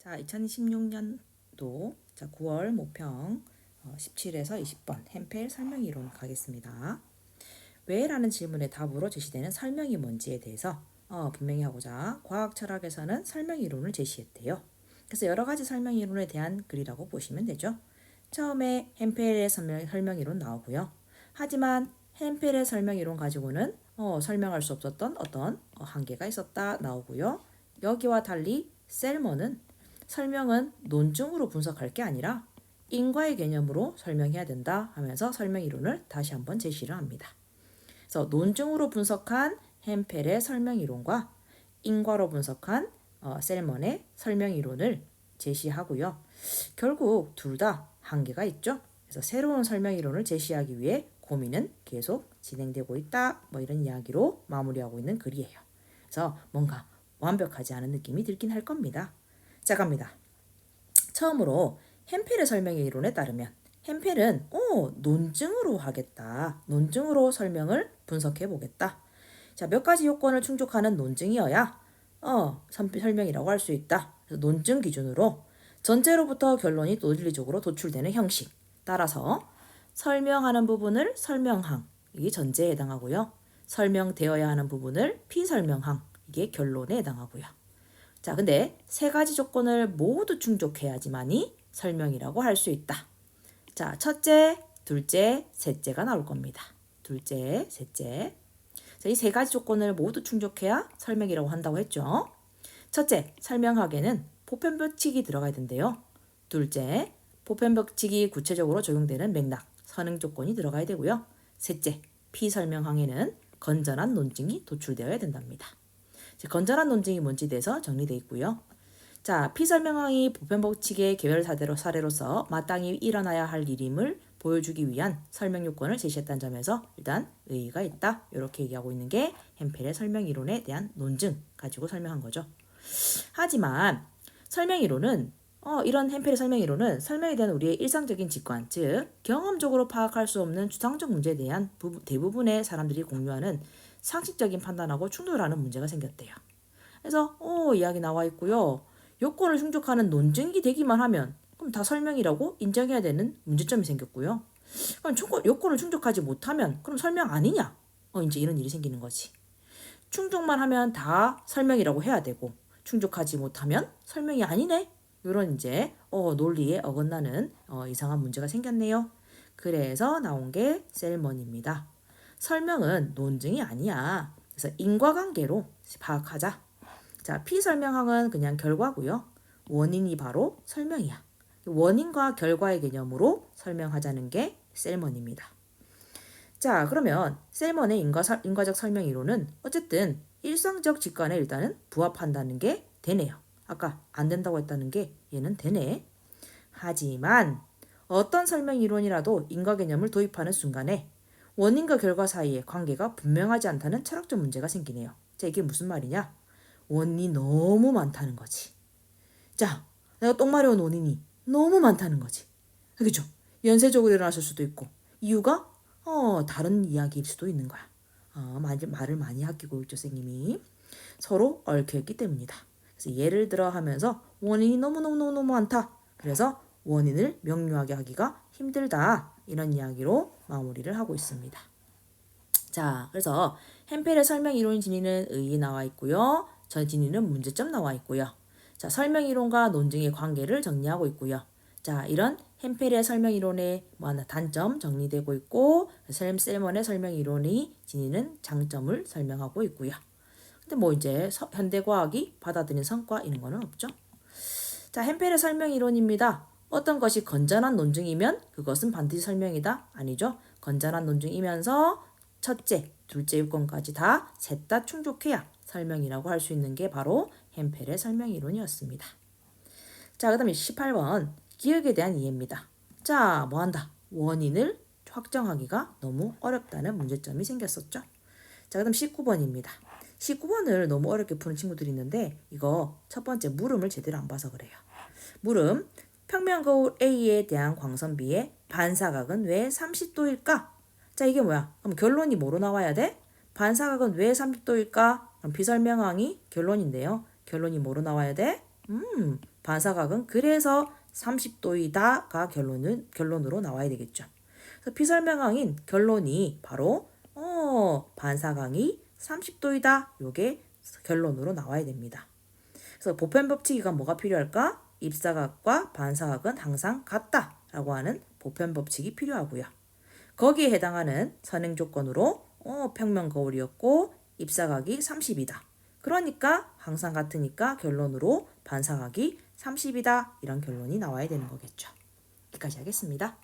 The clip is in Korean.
자, 2016년도 9월 모평 17에서 20번 햄펠 설명 이론 가겠습니다. 왜? 라는 질문의 답으로 제시되는 설명이 뭔지에 대해서 분명히 하고자 과학 철학에서는 설명 이론을 제시했대요. 그래서 여러 가지 설명 이론에 대한 글이라고 보시면 되죠. 처음에 햄펠의 설명 이론 나오고요. 하지만 햄펠의 설명 이론 가지고는 설명할 수 없었던 어떤 한계가 있었다 나오고요. 여기와 달리 셀먼은 설명은 논증으로 분석할 게 아니라 인과의 개념으로 설명해야 된다 하면서 설명 이론을 다시 한번 제시를 합니다. 그래서 논증으로 분석한 햄펠의 설명 이론과 인과로 분석한 셀먼의 설명 이론을 제시하고요. 결국 둘 다 한계가 있죠. 그래서 새로운 설명 이론을 제시하기 위해 고민은 계속 진행되고 있다. 이런 이야기로 마무리하고 있는 글이에요. 그래서 뭔가 완벽하지 않은 느낌이 들긴 할 겁니다. 자, 갑니다. 처음으로 햄펠의 설명의 이론에 따르면 햄펠은 논증으로 하겠다. 논증으로 설명을 분석해 보겠다. 자, 몇 가지 요건을 충족하는 논증이어야 설명이라고 할 수 있다. 그래서 논증 기준으로 전제로부터 결론이 논리적으로 도출되는 형식. 따라서 설명하는 부분을 설명항, 이게 전제에 해당하고요. 설명되어야 하는 부분을 피설명항, 이게 결론에 해당하고요. 자, 근데 세 가지 조건을 모두 충족해야지만이 설명이라고 할 수 있다. 자, 첫째, 둘째, 셋째가 나올 겁니다. 둘째, 셋째. 자, 이 세 가지 조건을 모두 충족해야 설명이라고 한다고 했죠. 첫째, 설명학에는 보편법칙이 들어가야 된대요. 둘째, 보편법칙이 구체적으로 적용되는 맥락, 선행 조건이 들어가야 되고요. 셋째, 피설명항에는 건전한 논증이 도출되어야 된답니다. 건전한 논증이 뭔지에 대해서 정리되어 있고요. 자, 피설명항이 보편법칙의 개별 사례로서 마땅히 일어나야 할 일임을 보여주기 위한 설명 요건을 제시했다는 점에서 일단 의의가 있다. 이렇게 얘기하고 있는 게 햄펠의 설명 이론에 대한 논증 가지고 설명한 거죠. 하지만 설명 이론은 이런 햄펠의 설명 이론은 설명에 대한 우리의 일상적인 직관, 즉 경험적으로 파악할 수 없는 추상적 문제에 대한 대부분의 사람들이 공유하는 상식적인 판단하고 충돌하는 문제가 생겼대요. 그래서 이야기 나와 있고요. 요건을 충족하는 논증이 되기만 하면 그럼 다 설명이라고 인정해야 되는 문제점이 생겼고요. 그럼 요건을 충족하지 못하면 그럼 설명 아니냐? 이제 이런 일이 생기는 거지. 충족만 하면 다 설명이라고 해야 되고 충족하지 못하면 설명이 아니네? 이런 이제 논리에 어긋나는 이상한 문제가 생겼네요. 그래서 나온 게 셀먼입니다. 설명은 논증이 아니야. 그래서 인과관계로 파악하자. 자, 피설명항은 그냥 결과고요. 원인이 바로 설명이야. 원인과 결과의 개념으로 설명하자는 게 셀먼입니다. 자, 그러면 셀먼의 인과적 설명 이론은 어쨌든 일상적 직관에 일단은 부합한다는 게 되네요. 아까 안 된다고 했다는 게 얘는 되네. 하지만 어떤 설명 이론이라도 인과 개념을 도입하는 순간에 원인과 결과 사이의 관계가 분명하지 않다는 철학적 문제가 생기네요. 자, 이게 무슨 말이냐? 원인이 너무 많다는 거지. 자, 내가 똥 마려운 원인이 너무 많다는 거지. 그렇죠? 연쇄적으로 일어났을 수도 있고 이유가 다른 이야기일 수도 있는 거야. 말을 많이 아끼고 있죠, 선생님이. 서로 얽혀있기 때문이다. 그래서 예를 들어 하면서 원인이 너무너무 많다. 그래서 원인을 명료하게 하기가 힘들다. 이런 이야기로 마무리를 하고 있습니다. 자, 그래서 햄펠의 설명 이론이 지니는 의의 나와 있고요. 전 지니는 문제점 나와 있고요. 자, 설명 이론과 논증의 관계를 정리하고 있고요. 자, 이런 햄펠의 설명 이론의 단점 정리되고 있고 셀먼의 설명 이론이 지니는 장점을 설명하고 있고요. 근데 이제 현대 과학이 받아들인 성과 이런 거는 없죠. 자, 햄펠의 설명 이론입니다. 어떤 것이 건전한 논증이면 그것은 반드시 설명이다? 아니죠. 건전한 논증이면서 첫째, 둘째 요건까지 다 셋 다 충족해야 설명이라고 할 수 있는 게 바로 햄펠의 설명 이론이었습니다. 자, 그 다음에 18번 기억에 대한 이해입니다. 자, 뭐한다? 원인을 확정하기가 너무 어렵다는 문제점이 생겼었죠. 자, 그 다음 19번입니다. 19번을 너무 어렵게 푸는 친구들이 있는데 이거 첫 번째 물음을 제대로 안 봐서 그래요. 물음, 평면거울 A에 대한 광선비의 반사각은 왜 30도일까? 자, 이게 뭐야? 그럼 결론이 뭐로 나와야 돼? 반사각은 왜 30도일까? 그럼 비설명항이 결론인데요. 결론이 뭐로 나와야 돼? 반사각은 그래서 30도이다가 결론으로 나와야 되겠죠. 그래서 피설명항인 결론이 바로 반사각이 30도이다. 요게 결론으로 나와야 됩니다. 그래서 보편법칙이가 뭐가 필요할까? 입사각과 반사각은 항상 같다라고 하는 보편법칙이 필요하고요. 거기에 해당하는 선행조건으로 평면 거울이었고 입사각이 30이다. 그러니까 항상 같으니까 결론으로 반사각이 30이다. 이런 결론이 나와야 되는 거겠죠. 여기까지 하겠습니다.